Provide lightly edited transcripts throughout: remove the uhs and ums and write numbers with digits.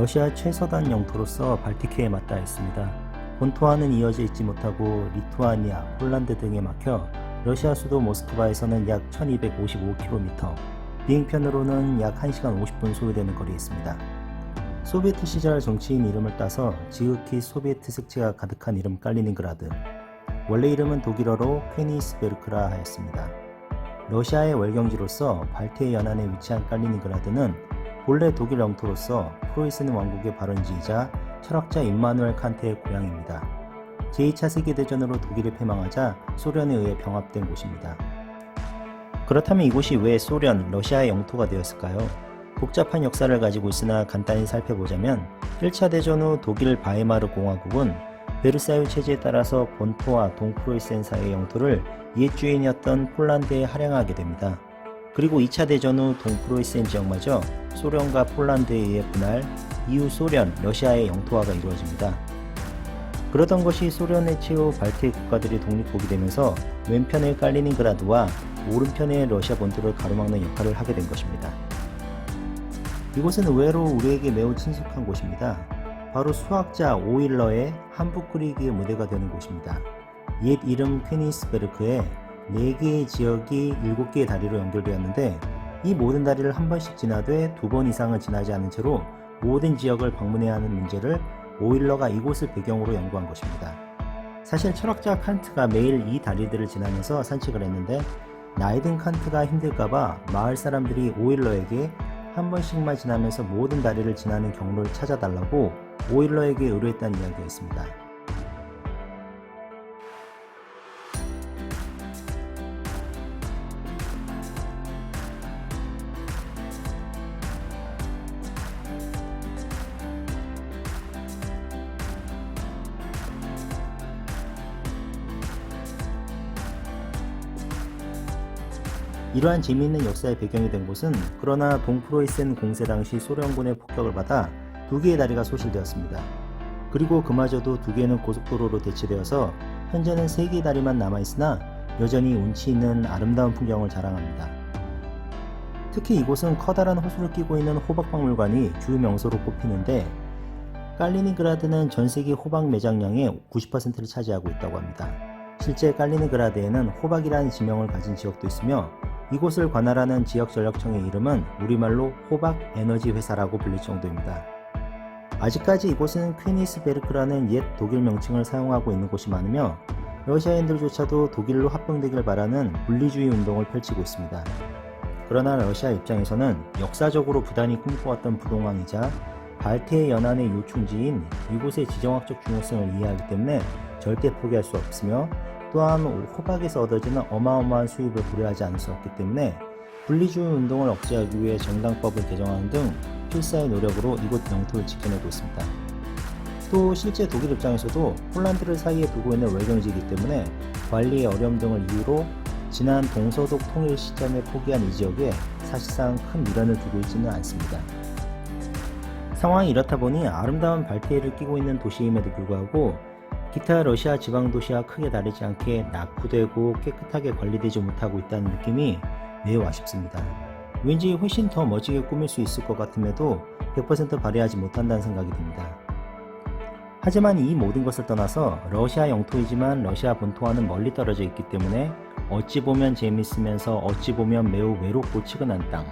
러시아 최서단 영토로서 발티크에 맞닿아 본토와는 이어져 있지 못하고 리투아니아, 폴란드 등에 막혀 러시아 수도 모스크바에서는 약 1255km, 비행편으로는 약 1시간 50분 소요되는 거리에 있습니다. 소비에트 시절 정치인 이름을 따서 지극히 소비에트 색채가 가득한 이름 칼리닝그라드, 원래 이름은 독일어로 퀘니스베르크라 하였습니다. 러시아의 월경지로서 발트해 연안에 위치한 칼리닝그라드는 본래 독일 영토로서 프로이센 왕국의 발원지이자 철학자 임마누엘 칸트의 고향입니다. 제2차 세계대전으로 독일이 패망하자 소련에 의해 병합된 곳입니다. 그렇다면 이곳이 왜 소련, 러시아의 영토가 되었을까요? 복잡한 역사를 가지고 있으나 간단히 살펴보자면 1차 대전 후 독일 바이마르 공화국은 베르사유 체제에 따라서 본토와 동프로이센 사이의 영토를 옛 주인이었던 폴란드에 할양하게 됩니다. 그리고 2차 대전 후 동프로이센 지역마저 소련과 폴란드에 의해 분할, 이후 소련, 러시아의 영토화가 이루어집니다. 그러던 것이 소련 해체 후 발트해 국가들이 독립국이 되면서 왼편의 칼리닝그라드와 오른편의 러시아 본토를 가로막는 역할을 하게 된 것입니다. 이곳은 의외로 우리에게 매우 친숙한 곳입니다. 바로 수학자 오일러의 한북 그리기의 무대가 되는 곳입니다. 옛 이름 퀘니스베르크에 4개의 지역이 7개의 다리로 연결되었는데 이 모든 다리를 한 번씩 지나되 2번 이상을 지나지 않은 채로 모든 지역을 방문해야 하는 문제를 오일러가 이곳을 배경으로 연구한 것입니다. 사실 철학자 칸트가 매일 이 다리들을 지나면서 산책을 했는데 나이 든 칸트가 힘들까봐 마을 사람들이 오일러에게 한 번씩만 지나면서 모든 다리를 지나는 경로를 찾아달라고 오일러에게 의뢰했다는 이야기가 있습니다. 이러한 재미있는 역사의 배경이 된 곳은 그러나 동프로이센 공세 당시 소련군의 폭격을 받아 2개의 다리가 소실되었습니다. 그리고 그마저도 2개는 고속도로로 대체되어서 현재는 3개의 다리만 남아있으나 여전히 운치 있는 아름다운 풍경을 자랑합니다. 특히 이곳은 커다란 호수를 끼고 있는 호박박물관이 주 명소로 꼽히는데 칼리닝그라드는 전세계 호박 매장량의 90%를 차지하고 있다고 합니다. 실제 칼리닝그라드에는 호박이라는 지명을 가진 지역도 있으며 이곳을 관할하는 지역전력청의 이름은 우리말로 호박에너지회사라고 불릴 정도입니다. 아직까지 이곳은 퀘니스베르크라는 옛 독일 명칭을 사용하고 있는 곳이 많으며 러시아인들조차도 독일로 합병되길 바라는 분리주의 운동을 펼치고 있습니다. 그러나 러시아 입장에서는 역사적으로 부단히 꿈꿔왔던 부동항이자 발트해 연안의 요충지인 이곳의 지정학적 중요성을 이해하기 때문에 절대 포기할 수 없으며 또한 호박에서 얻어지는 어마어마한 수입을 고려하지 않을 수 없기 때문에 분리주의 운동을 억제하기 위해 정당법을 개정하는 등 필사의 노력으로 이곳 영토를 지켜내고 있습니다. 또 실제 독일 입장에서도 폴란드를 사이에 두고 있는 외경지이기 때문에 관리의 어려움 등을 이유로 지난 동서독 통일 시점에 포기한 이 지역에 사실상 큰 미련을 두고 있지는 않습니다. 상황이 이렇다 보니 아름다운 발트해를 끼고 있는 도시임에도 불구하고 기타 러시아 지방 도시와 크게 다르지 않게 낙후되고 깨끗하게 관리되지 못하고 있다는 느낌이 매우 아쉽습니다. 왠지 훨씬 더 멋지게 꾸밀 수 있을 것 같음에도 100% 발휘하지 못한다는 생각이 듭니다. 하지만 이 모든 것을 떠나서 러시아 영토이지만 러시아 본토와는 멀리 떨어져 있기 때문에 어찌 보면 재미있으면서 어찌 보면 매우 외롭고 치근한 땅,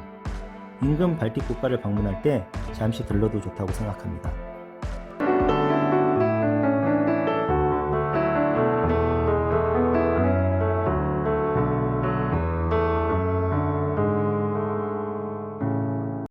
인근 발틱 국가를 방문할 때 잠시 들러도 좋다고 생각합니다.